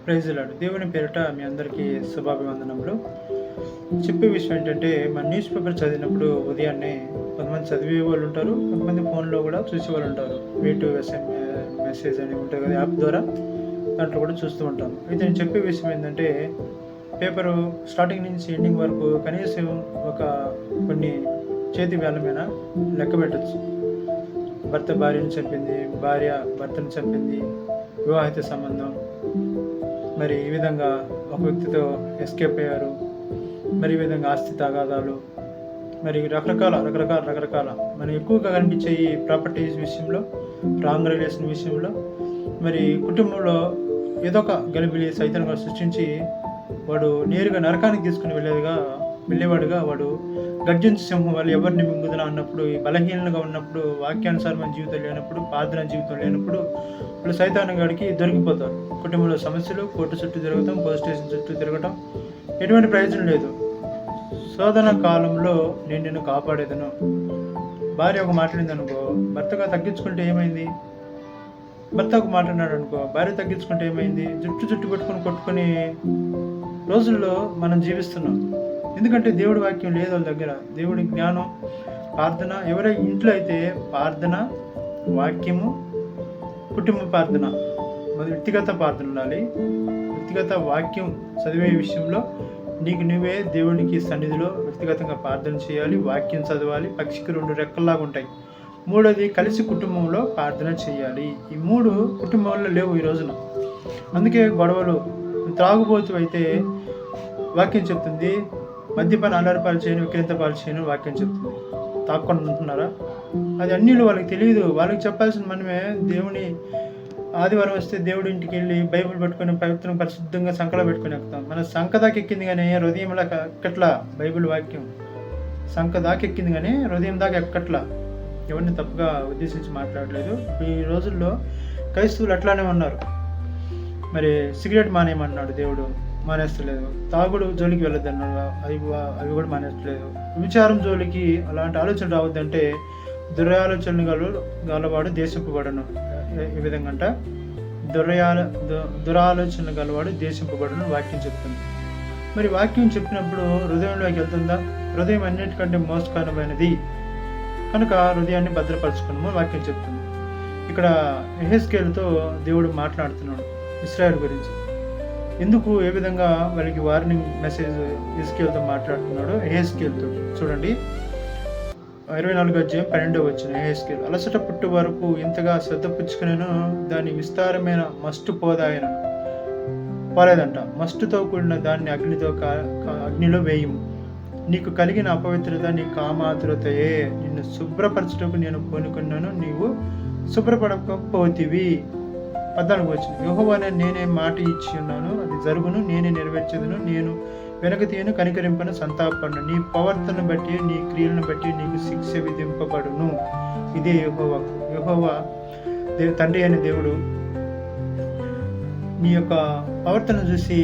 Praise lord. దేవుని పేరిట మీ అందరికీ శుభాభివందనములు. చెప్పే విషయం ఏంటంటే, మన న్యూస్ పేపర్ చదివినప్పుడు ఉదయాన్నే కొంతమంది చదివే వాళ్ళు ఉంటారు, కొంతమంది ఫోన్లో కూడా చూసే వాళ్ళు ఉంటారు. మెసేజ్ అని ఉంటుంది కదా, యాప్ ద్వారా దాంట్లో కూడా చూస్తూ ఉంటాం. అయితే నేను చెప్పే విషయం ఏంటంటే, పేపరు స్టార్టింగ్ నుంచి ఎండింగ్ వరకు కనీసం ఒక కొన్ని చేతి వేళ్ళ మీద లెక్క పెట్టచ్చు. భర్త భార్యను చంపింది, భార్య భర్తను చంపింది, వివాహిత సంబంధం, మరి ఈ విధంగా ఒక వ్యక్తితో ఎస్కేప్ అయ్యారు, మరి ఈ విధంగా ఆస్తి తగాదాలు, మరి రకరకాల మనకి ఎక్కువగా కనిపించే ఈ ప్రాపర్టీస్ విషయంలో, రాంగ్ రిలేషన్ విషయంలో, మరి కుటుంబంలో ఏదో ఒక గలిబిలి సైతంగా సృష్టించి వాడు నేరుగా నరకానికి తీసుకుని వెళ్ళేవాడుగా వాడు గర్జించు సింహం వాళ్ళు ఎవరిని మింగుదలా అన్నప్పుడు, ఈ బలహీనంగా ఉన్నప్పుడు, వాక్యానుసారమైన జీవితం లేనప్పుడు, ప్రార్థన జీవితం లేనప్పుడు వాళ్ళు సైతాన్ గాడికి దొరికిపోతారు. కుటుంబంలో సమస్యలు, కోర్టు చుట్టూ తిరగటం, పోలీస్ స్టేషన్ చుట్టూ తిరగటం, ఎటువంటి ప్రయోజనం లేదు. శోధన కాలంలో నేను నిన్ను కాపాడేదను. భార్య ఒక మాట్లాడింది అనుకో, భర్తగా తగ్గించుకుంటే ఏమైంది? భర్త ఒక మాట్లాడినాడు అనుకో, భార్య తగ్గించుకుంటే ఏమైంది? జుట్టు పెట్టుకుని కొట్టుకుని రోజుల్లో మనం జీవిస్తున్నాం. ఎందుకంటే దేవుడి వాక్యం లేదు వాళ్ళ దగ్గర. దేవుడి జ్ఞానం, ప్రార్థన, ఎవరై ఇంట్లో అయితే ప్రార్థన, వాక్యము, కుటుంబ ప్రార్థన, వ్యక్తిగత ప్రార్థన ఉండాలి. వ్యక్తిగత వాక్యం చదివే విషయంలో నీకు నువ్వే దేవునికి సన్నిధిలో వ్యక్తిగతంగా ప్రార్థన చేయాలి, వాక్యం చదవాలి. పక్షికి 2 రెక్కల్లాగా ఉంటాయి. మూడోది కలిసి కుటుంబంలో ప్రార్థన చేయాలి. ఈ 3 కుటుంబంలో లేవు ఈ రోజున. అందుకే గొడవలు. త్రాగుబోతు అయితే వాక్యం చెప్తుంది, మద్యపాన అల్లరిపాలు చేయను, విక్రేంతపాలు చేయను వాక్యం చెప్తుంది. తాక్కుండా ఉంటున్నారా? అది అన్నిళ్ళు వాళ్ళకి తెలియదు. వాళ్ళకి చెప్పాల్సిన మనమే. దేవుని ఆదివారం వస్తే దేవుడి ఇంటికి వెళ్ళి బైబిల్ పట్టుకొని పవిత్రం పరిశుద్ధంగా సంకలో పెట్టుకొని ఎక్కుతాం. మన సంక దాకా ఎక్కింది కానీ హృదయంలో ఎక్కట్లా. బైబిల్ వాక్యం సంక దాకా ఎక్కింది కానీ హృదయం దాకా ఎక్కట్లా. ఎవరిని తప్పుగా ఉద్దేశించి మాట్లాడలేదు. ఈ రోజుల్లో క్రైస్తవులు అట్లానే ఉన్నారు. మరి సిగరెట్ మానేయమన్నాడు దేవుడు, మానేస్తలేదు. తాగుడు జోలికి వెళ్ళొద్దన్నాడు, అవి కూడా మానేస్తలేదు. విచారం జోలికి అలాంటి ఆలోచన రావద్దంటే దురాలోచనలు గలవాడు దేశింపబడను. ఈ విధంగా అంట, దురాలోచనలు గలవాడు దేశింపబడను వాక్యం చెప్తుంది. మరి వాక్యం చెప్పినప్పుడు హృదయంలోకి వెళ్తుందా? హృదయం అన్నిటికంటే మోసకరమైనది కనుక హృదయాన్ని భద్రపరచుకున్నాము వాక్యం చెప్తుంది. ఇక్కడ యెహెజ్కేలుతో దేవుడు మాట్లాడుతున్నాడు ఇశ్రాయేల్ గురించి. ఎందుకు ఏ విధంగా వాళ్ళకి వార్నింగ్ మెసేజ్ యెహెజ్కేలుతో మాట్లాడుతున్నాడు? యెహెజ్కేలుతో చూడండి, 24:12 యెహెజ్కేలు, అలసట పుట్టు వరకు ఇంతగా శ్రద్ధ పుచ్చుకునేను, దాని విస్తారమైన మస్టు పోలేదంట. మస్టుతో కూడిన దాన్ని అగ్నిలో వేయము. నీకు కలిగిన అపవిత్రత నీ కామాతురతయే. నిన్ను శుభ్రపరచుటకు నేను పూనుకున్నాను, నీవు శుభ్రపడకపోతివి. 14 యెహోవానే నేనే మాట ఇచ్చి ఉన్నాను, అది జరుగును, నేనే నెరవేర్చేదను, నేను వెనక తీయను, కనికరింపను, సంతాపను. నీ ప్రవర్తన బట్టి, నీ క్రియలను బట్టి నీకు శిక్ష విధింపబడును. ఇదే యెహోవా తండ్రి అయిన దేవుడు నీ యొక్క ప్రవర్తన చూసి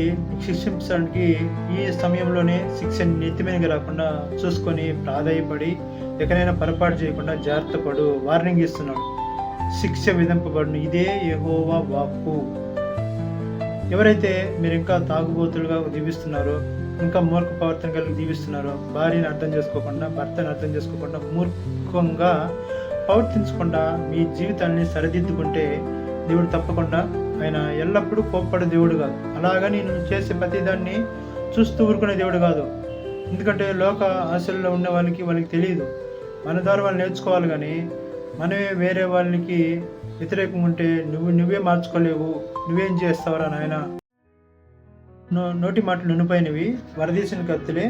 శిక్షించడానికి ఈ సమయంలోనే శిక్ష నెత్తిమీదకి రాకుండా చూసుకొని ప్రాధాయపడి ఎక్కడైనా పొరపాటు చేయకుండా జాగ్రత్త పడు. వార్నింగ్ ఇస్తున్నాడు, శిక్ష విధింపబడును. ఇదే యెహోవా వాక్కు. ఎవరైతే మీరు ఇంకా తాగుబోతులుగా జీవిస్తున్నారో, ఇంకా మూర్ఖ ప్రవర్తన కలిగి జీవిస్తున్నారో, భార్యను అర్థం చేసుకోకుండా, భర్తను అర్థం చేసుకోకుండా, మూర్ఖంగా ప్రవర్తించకుండా మీ జీవితాన్ని సరిదిద్దుకుంటే దేవుడు తప్పకుండా, ఆయన ఎల్లప్పుడూ కోప్పడే దేవుడు కాదు. అలాగని నేను చేసే ప్రతిదాన్ని చూస్తూ ఊరుకునే దేవుడు కాదు. ఎందుకంటే లోక ఆశల్లో ఉన్న వాళ్ళకి తెలియదు. మన ద్వారా వాళ్ళు నేర్చుకోవాలి. కానీ మనమే వేరే వాళ్ళకి వ్యతిరేకంగా ఉంటే నువ్వే మార్చుకోలేవు, నువ్వేం చేస్తావురా నాయన. నోటి మాటలు నునుపైనవి, వరదీసిన కత్తులే,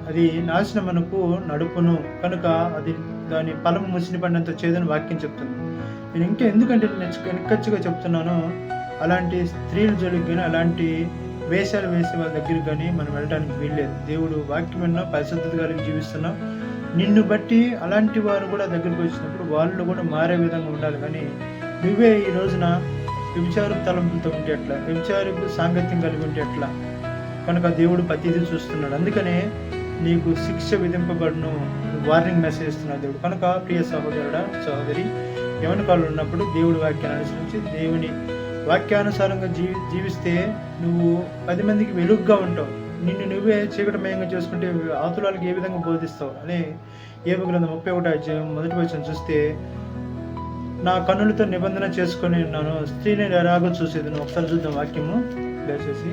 అది నాశనమునకు నడుపును కనుక అది దాని ఫలము ముసిని పడినంత చేదని వాక్యం చెప్తుంది. నేను ఇంకా ఎందుకంటే నిక్కచ్చిగా చెప్తున్నాను, అలాంటి స్త్రీల జోలికి కానీ, అలాంటి వేషాలు వేసే వాళ్ళ దగ్గరికి కానీ మనం వెళ్ళడానికి వీల్లేదు. దేవుడు వాక్యం విన్నా, పరిశుద్ధత కలిగి జీవిస్తున్నాం. నిన్ను బట్టి అలాంటి వారు కూడా దగ్గరికి వచ్చినప్పుడు వాళ్ళు కూడా మారే విధంగా ఉండాలి. కానీ నువ్వే ఈ రోజున వ్యభిచారపు తలంపులతో ఉంటే ఎట్లా? వ్యభిచారపు సాంగత్యం కలిగి ఉంటే ఎట్లా? కనుక దేవుడు ప్రతిదీ చూస్తున్నాడు. అందుకనే నీకు శిక్ష విధింపబడును వార్నింగ్ మెసేజ్ ఇస్తున్నాడు దేవుడు. కనుక ప్రియ సహోదరుడా, సహోదరి, యవన కాలంలో ఉన్నప్పుడు దేవుడి వాక్యాన్ని అనుసరించి దేవుని వాక్యానుసారంగా జీవిస్తే నువ్వు 10 మందికి వెలుగుగా ఉంటావు. నిన్ను నువ్వే చీకటిమయంగా చేసుకుంటే అవతలానికి ఏ విధంగా బోధిస్తావు అని యోబు గ్రంథం 31 అధ్యాయం 1 వచనం చూస్తే, నా కన్నులతో నిబంధన చేసుకొని ఉన్నాను, స్త్రీని ఎలాగో చూసేది. ఒకసారి చూద్దాం వాక్యము దయచేసి.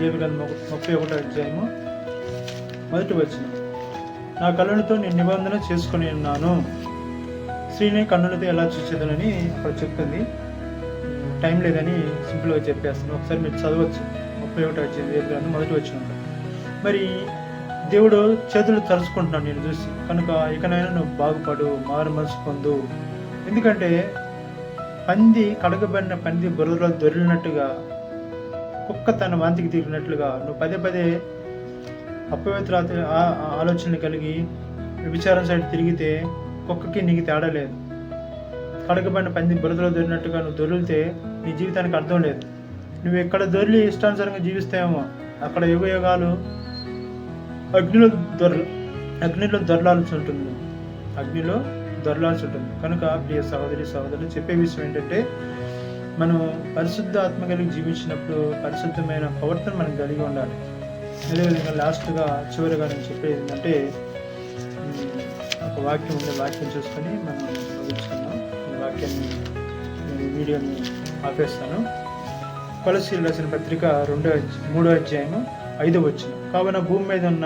యోబు గ్రంథం 31 అధ్యాయము 1 వచనం, నా కన్నులతో నేను నిబంధన చేసుకొని ఉన్నాను, స్త్రీని కన్నులతో ఎలా చూసేదనని అక్కడ చెప్తుంది. టైం లేదని సింపుల్గా చెప్పేస్తాను. ఒకసారి మీరు చదవచ్చు. 31 అధ్యాయం యోబు గ్రంథం 1 వచనం. మరి దేవుడు చేతులు తలుచుకుంటున్నాను నేను చూసి, కనుక ఇకనైనా నువ్వు బాగుపడు, మారు మనసు పొందు. ఎందుకంటే కడగబడిన పంది బురదలో దొరికినట్టుగా, కుక్క తన వాంతికి తీరినట్లుగా నువ్వు పదే పదే అపవిత్ర ఆలోచనలు కలిగి విచారం సైడ్ తిరిగితే కుక్కకి నీకు తేడా లేదు. కడగబడిన పంది బురదలో దొరికినట్టుగా నువ్వు దొరికితే నీ జీవితానికి అర్థం లేదు. నువ్వు ఎక్కడ దొరికి ఇష్టానుసారంగా జీవిస్తాయేమో అక్కడ యుగాలు అగ్నిలో దొరలాల్సి ఉంటుంది. అగ్నిలో దొరలాల్సి ఉంటుంది. కనుక ప్రియ సహోదరులు చెప్పే విషయం ఏంటంటే, మనం పరిశుద్ధ ఆత్మ కలిగి జీవించినప్పుడు పరిశుద్ధమైన ప్రవర్తన మనం కలిగి ఉండాలి. అదేవిధంగా చివరిగా నేను చెప్పేది ఏంటంటే, ఒక వాక్యం ఉంది. వాక్యం చూసుకొని మనం ముగించుకుందాం. ఈ వాక్యాన్ని వీడియోని ఆపేస్తాను. కొలస్సీయులకు రాసిన పత్రిక 3వ అధ్యాయము 5వ వచనం, కావున భూమి మీద ఉన్న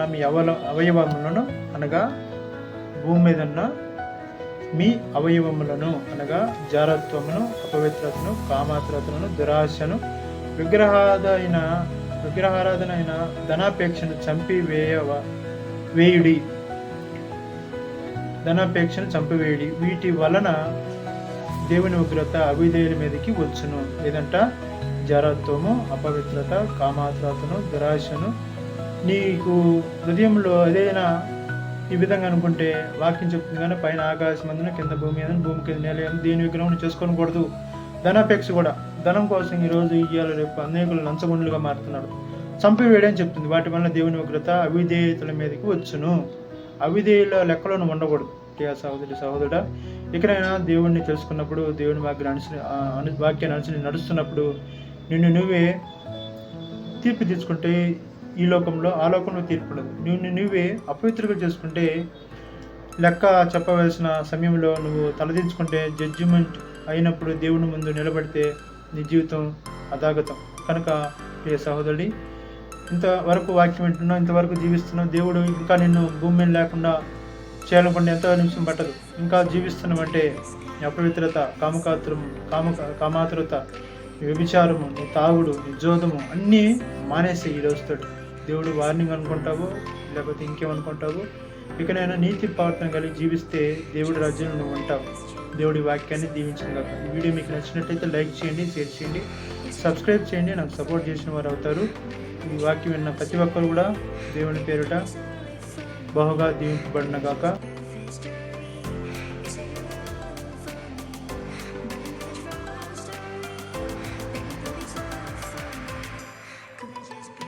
మీ అవయవములను అనగా జారత్వమును, అపవిత్రతను, కామాతురతను, దురాశను, విగ్రహారాధన అయిన ధనాపేక్షను చంపివేయుడి. వీటి వలన దేవుని ఉగ్రత అవిధేయుల మీదకి వచ్చును. ఏదంట? జారత్వము, అపవిత్రత, కామాతురతను, దురాశను. నీకు హృదయంలో ఏదైనా ఈ విధంగా అనుకుంటే వాక్యం చెప్తుంది కానీ, పైన ఆకాశం అందున, కింద భూమి అందున, భూమి కింద నేల దేని విగ్రహం చేసుకోకూడదు. ధనాపేక్ష కూడా, ధనం కోసం ఈరోజు ఇయ్యాల రేపు అనేకులు లంచగొండలుగా మారుతున్నాడు. చంపివేయడని చెప్తుంది. వాటి వల్ల దేవుని ఉగ్రత అవిధేయతల మీదకి వచ్చును. అవిధేయుల లెక్కలో ఉండకూడదు. సహోదరుడా, ఇకనైనా దేవుణ్ణి తెలుసుకున్నప్పుడు, దేవుని వాక్యాన్ని అనుసరించి నడుస్తున్నప్పుడు నిన్ను నువ్వే తీర్పు తీసుకుంటే ఈ లోకంలో, ఆ లోకంలో తీర్పు ఉండదు. నువ్వే అపవిత్రంగా చేసుకుంటే, లెక్క చెప్పవలసిన సమయంలో నువ్వు తలదించుకుంటే, జడ్జిమెంట్ అయినప్పుడు దేవుని ముందు నిలబడితే నీ జీవితం అదాగతం. కనుక ప్రియ సహోదరుడి, ఇంతవరకు వాక్యం వింటున్నావు, ఇంతవరకు జీవిస్తున్నావు. దేవుడు ఇంకా నిన్ను భూమి మీద లేకుండా చేయాలనుకుంటే ఎంతో నిమిషం పట్టదు. ఇంకా జీవిస్తున్నామంటే నీ అపవిత్రత, కామాతురత, నీ వ్యభిచారము, నీ తాగుడు, నీ జోదము అన్నీ మానేసి ఈరోజుతాడు. దేవుడు వార్నింగ్ అనుకుంటావు, లేకపోతే ఇంకేమనుకుంటావు. ఇకనైనా నీతి ప్రవర్తన కలిగి జీవిస్తే దేవుడి రాజ్యంలో నువ్వు ఉంటావు. దేవుడి వాక్యాన్ని దీవించిన కాక. ఈ వీడియో మీకు నచ్చినట్లయితే లైక్ చేయండి, షేర్ చేయండి, సబ్స్క్రైబ్ చేయండి. నాకు సపోర్ట్ చేసిన వారు అవుతారు. ఈ వాక్యం విన్న ప్రతి ఒక్కరు కూడా దేవుని పేరిట బహుగా దీవింపబడిన గాక.